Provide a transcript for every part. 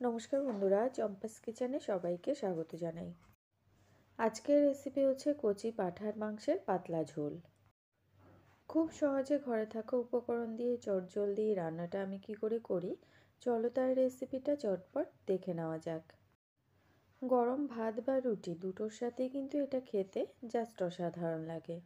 নমস্কার বন্ধুরা, চম্পাস কিচেনে সবাইকে স্বাগত জানাই। আজকের রেসিপি হচ্ছে কচি পাঁঠার মাংসের পাতলা ঝোল। খুব সহজে ঘরে থাকা উপকরণ দিয়ে চটজলদি রান্নাটা আমি কি করে করি, চলো তার রেসিপিটা চটপট দেখে নেওয়া যাক। গরম ভাত বা রুটি দুটোর সাথেই কিন্তু এটা খেতে জাস্ট অসাধারণ লাগে।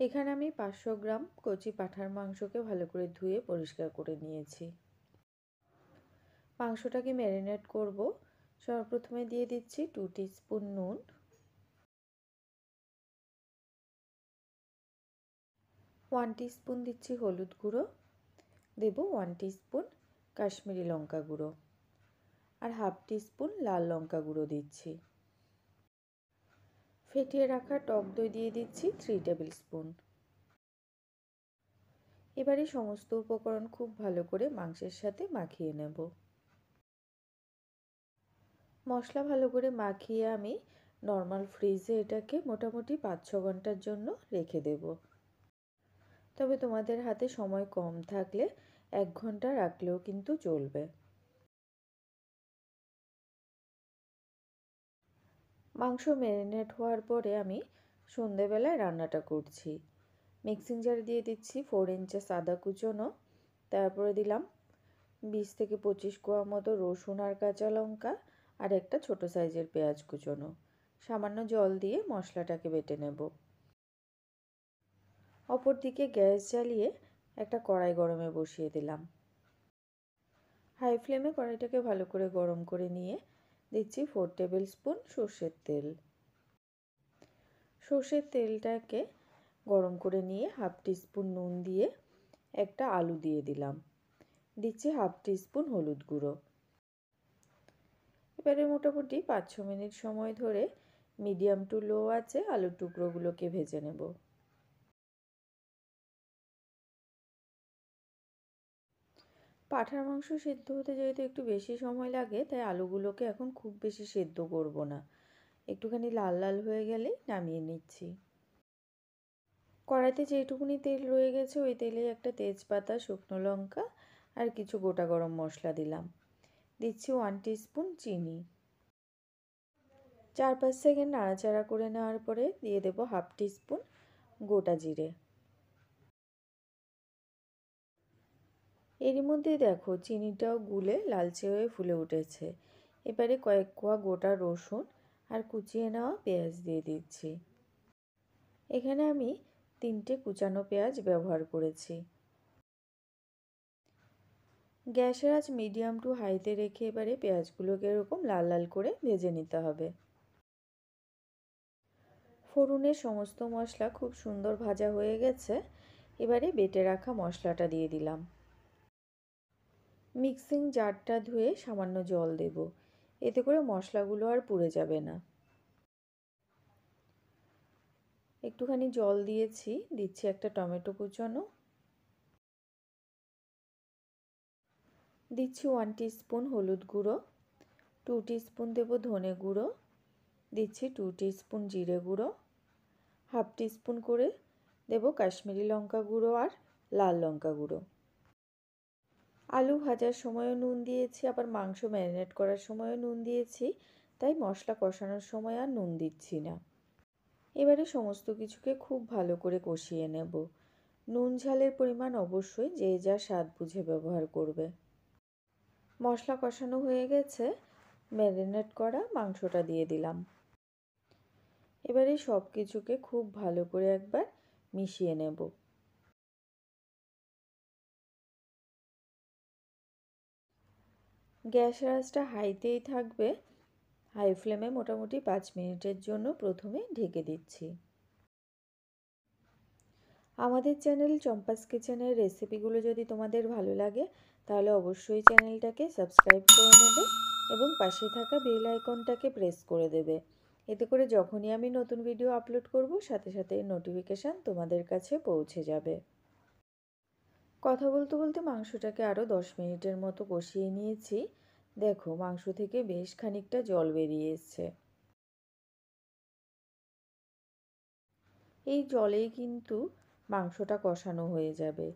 এখানে আমি 500 গ্রাম কচি পাঁঠার মাংসকে ভালো করে ধুয়ে পরিষ্কার করে নিয়েছি। মাংসটাকে ম্যারিনেট করব। সর্বপ্রথমে দিয়ে দিচ্ছি 2 টিস্পুন নুন, 1 টিস্পুন দিচ্ছি হলুদ গুঁড়ো, দেব 1 টিস্পুন কাশ্মীরি লঙ্কা গুঁড়ো আর হাফ টিস্পুন লাল লঙ্কা গুঁড়ো দিচ্ছি। ফেটিয়ে রাখা টক দই দিয়ে দিচ্ছি 3 টেবিল স্পুন। এবারে সমস্ত উপকরণ খুব ভালো করে মাংসের সাথে মাখিয়ে নেব। মশলা ভালো করে মাখিয়ে আমি নর্মাল ফ্রিজে এটাকে মোটামুটি 5-6 ঘন্টার জন্য রেখে দেব। তবে তোমাদের হাতে সময় কম থাকলে 1 ঘন্টা রাখলেও কিন্তু চলবে। মাংস ম্যারিনেট হওয়ার পরে আমি সন্ধেবেলায় রান্নাটা করছি। মিক্সিং জারে দিয়ে দিচ্ছি 4 ইঞ্চেস আদা কুচোনো, তারপরে দিলাম 20 থেকে 25 কোয়া মতো রসুন আর কাঁচা লঙ্কা আর একটা ছোট সাইজের পেঁয়াজ কুচোনো। সামান্য জল দিয়ে মশলাটাকে বেটে নেব। অপর দিকে গ্যাস জ্বালিয়ে একটা কড়াই গরমে বসিয়ে দিলাম। হাই ফ্লেমে কড়াইটাকে ভালো করে গরম করে নিয়ে দিচ্ছি 4 টেবিল স্পুন সর্ষের তেল। সর্ষের তেলটাকে গরম করে নিয়ে হাফ টিস্পুন নুন দিয়ে একটা আলু দিয়ে দিলাম। দিচ্ছি হাফ টিস্পুন হলুদ গুঁড়ো। এবারে মোটামুটি 5-6 মিনিট সময় ধরে মিডিয়াম টু লো আঁচে আলুর টুকরোগুলোকে ভেজে নেব। পাঁঠার মাংস সেদ্ধ হতে যেহেতু একটু বেশি সময় লাগে, তাই আলুগুলোকে এখন খুব বেশি সেদ্ধ করব না। একটুখানি লাল লাল হয়ে গেলেই নামিয়ে নিচ্ছি। কড়াইতে যেটুকুনি তেল রয়ে গেছে ওই তেলে একটা তেজপাতা, শুকনো লঙ্কা আর কিছু গোটা গরম মশলা দিলাম। দিচ্ছি 1 টিস্পুন চিনি। 4-5 সেকেন্ড নাড়াচাড়া করে নেওয়ার পরে দিয়ে দেব হাফ টিস্পুন গোটা জিরে। এরই মধ্যে দেখো চিনিটাও গুলে লালচে হয়ে ফুলে উঠেছে। এবারে কয়েক কোয়া গোটা রসুন আর কুচিয়ে নেওয়া পেঁয়াজ দিয়ে দিচ্ছি। এখানে আমি 3টে কুচানো পেঁয়াজ ব্যবহার করেছি। গ্যাসের আঁচ মিডিয়াম টু হাইতে রেখে এবারে পেঁয়াজগুলোকে এরকম লাল লাল করে ভেজে নিতে হবে। ফোড়নের সমস্ত মশলা খুব সুন্দর ভাজা হয়ে গেছে। এবারে বেটে রাখা মশলাটা দিয়ে দিলাম। মিক্সিং জারটা ধুয়ে সামান্য জল দেব, এতে করে মশলাগুলো আর পুড়ে যাবে না। একটুখানি জল দিয়েছি, দিচ্ছি একটা টমেটো কুচানো, দিচ্ছি 1 টিস্পুন হলুদ গুঁড়ো, 2 টিস্পুন দেব ধনে গুঁড়ো, দিচ্ছি 2 টিস্পুন জিরে গুঁড়ো, হাফ টিস্পুন করে দেব কাশ্মীরি লঙ্কা গুঁড়ো আর লাল লঙ্কা গুঁড়ো। আলু ভাজার সময়ও নুন দিয়েছি, আবার মাংস ম্যারিনেট করার সময়ও নুন দিয়েছি, তাই মশলা কষানোর সময় আর নুন দিচ্ছি না। এবারে সমস্ত কিছুকে খুব ভালো করে কষিয়ে নেব। নুন ঝালের পরিমাণ অবশ্যই যে যা স্বাদ বুঝে ব্যবহার করবে। মশলা কষানো হয়ে গেছে, ম্যারিনেট করা মাংসটা দিয়ে দিলাম। এবারে সব কিছুকে খুব ভালো করে একবার মিশিয়ে নেব। গ্যাসের আঁচটা হাইতেই থাকবে। হাই ফ্লেমে মোটামুটি 5 মিনিটের জন্য প্রথমে ঢেকে দিচ্ছি। আমাদের চ্যানেল চম্পাস কিচেনের রেসিপিগুলো যদি তোমাদের ভালো লাগে তাহলে অবশ্যই চ্যানেলটাকে সাবস্ক্রাইব করে নেবে এবং পাশে থাকা বেল আইকনটাকে প্রেস করে দেবে। এতে করে যখনই আমি নতুন ভিডিও আপলোড করব সাথে সাথে নোটিফিকেশান তোমাদের কাছে পৌঁছে যাবে। কথা বলতে বলতে মাংসটাকে আরও 10 মিনিটের মতো কষিয়ে নিয়েছি। দেখো মাংস থেকে বেশ খানিকটা জল বেরিয়ে এসছে। এই জলেই কিন্তু মাংসটা কষানো হয়ে যাবে।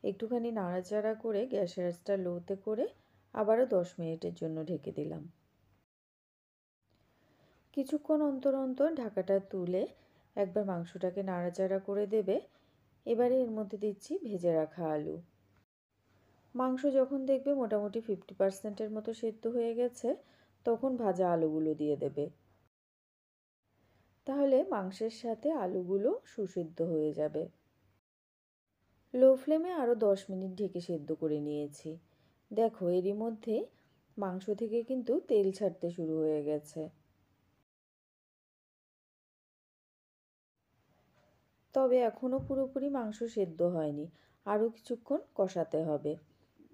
একটুখানি নাড়াচাড়া করে গ্যাসের আঁচটা লোতে করে আবারও 10 মিনিটের জন্য ঢেকে দিলাম। কিছুক্ষণ অন্তর অন্তর ঢাকাটা তুলে একবার মাংসটাকে নাড়াচাড়া করে দেবে। এবারে এর মধ্যে দিচ্ছি ভেজে রাখা আলু। মাংস যখন দেখবে মোটামুটি 50%-এর মতো সেদ্ধ হয়ে গেছে, তখন ভাজা আলুগুলো দিয়ে দেবে। তাহলে মাংসের সাথে আলুগুলো সুসিদ্ধ হয়ে যাবে। লো ফ্লেমে আরও 10 মিনিট ঢেকে সেদ্ধ করে নিয়েছি। দেখো এরই মধ্যে মাংস থেকে কিন্তু তেল ছাড়তে শুরু হয়ে গেছে। তবে এখনও পুরোপুরি মাংস সেদ্ধ হয়নি, আরও কিছুক্ষণ কষাতে হবে।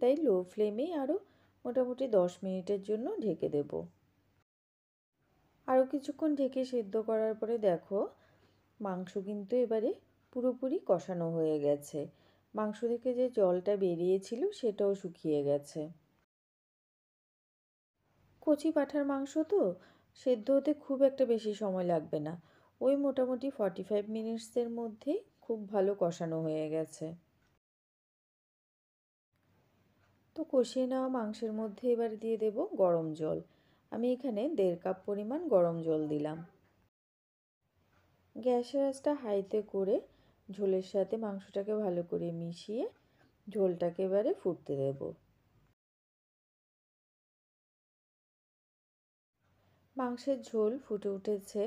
তাই লো ফ্লেমেই আরও মোটামুটি 10 মিনিটের জন্য ঢেকে দেব। আরও কিছুক্ষণ ঢেকে সেদ্ধ করার পরে দেখো মাংস কিন্তু এবারে পুরোপুরি কষানো হয়ে গেছে। মাংস থেকে যে জলটা বেরিয়েছিল সেটাও শুকিয়ে গেছে। কচি পাঁঠার মাংস তো সেদ্ধ হতে খুব একটা বেশি সময় লাগবে না, ওই মোটামুটি 45 মিনিটসের মধ্যেই খুব ভালো কষানো হয়ে গেছে। তো কষিয়ে নেওয়া মাংসের মধ্যে এবার দিয়ে দেব গরম জল। আমি এখানে 1.5 কাপ পরিমাণ গরম জল দিলাম। গ্যাসের আঁচটা হাইতে করে ঝোলের সাথে মাংসটাকে ভালো করে মিশিয়ে ঝোলটাকে এবারে ফুটতে দেব। মাংসের ঝোল ফুটে উঠেছে।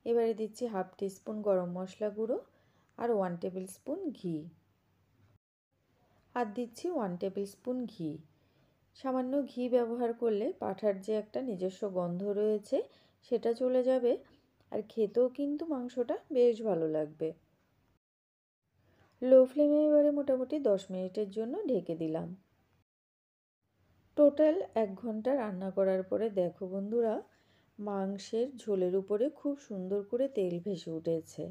এবারে দিচ্ছি 1/2 টিস্পুন গরম মশলা গুঁড়ো আর 1 টেবিল স্পুন ঘি। আর দিচ্ছি 1 টেবিল স্পুন ঘি। সামান্য ঘি ব্যবহার করলে পাঁঠার যে একটা নিজস্ব গন্ধ রয়েছে সেটা চলে যাবে, আর খেতেও কিন্তু মাংসটা বেশ ভালো লাগবে। লো ফ্লেমে এবারে মোটামুটি 10 মিনিটের জন্য ঢেকে দিলাম। টোটাল 1 ঘন্টা রান্না করার পরে দেখো বন্ধুরা, মাংসের ঝোলের উপরে খুব সুন্দর করে তেল ভেসে উঠেছে,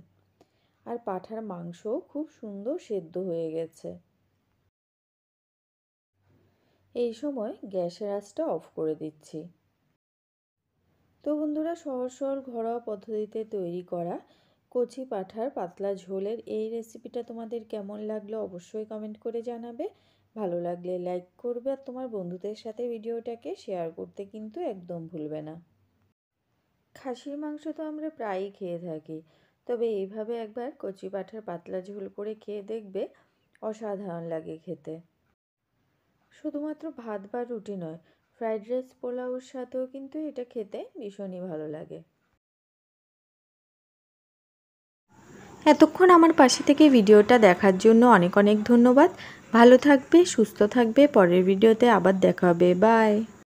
আর পাঁঠার মাংসও খুব সুন্দর সেদ্ধ হয়ে গেছে। এই সময় গ্যাসের আঁচটা অফ করে দিচ্ছি। তো বন্ধুরা, সহজ সরল ঘরোয়া পদ্ধতিতে তৈরি করা কচি পাঁঠার পাতলা ঝোলের এই রেসিপিটা তোমাদের কেমন লাগলো অবশ্যই কমেন্ট করে জানাবে। ভালো লাগলে লাইক করবে, আর তোমার বন্ধুদের সাথে ভিডিওটাকে শেয়ার করতে কিন্তু একদম ভুলবে না। খাসির মাংস তো আমরা প্রায়ই খেয়ে থাকি, তবে এইভাবে একবার কচি পাঁঠার পাতলা ঝোল করে খেয়ে দেখবে, অসাধারণ লাগে খেতে। শুধুমাত্র ভাত বা রুটি নয়, ফ্রাইড রাইস পোলাওর সাথেও কিন্তু এটা খেতে ভীষণই ভালো লাগে। এতক্ষণ আমার পাশে থেকে ভিডিওটা দেখার জন্য অনেক অনেক ধন্যবাদ। ভালো থাকবে, সুস্থ থাকবে। পরের ভিডিওতে আবার দেখা হবে। বাই।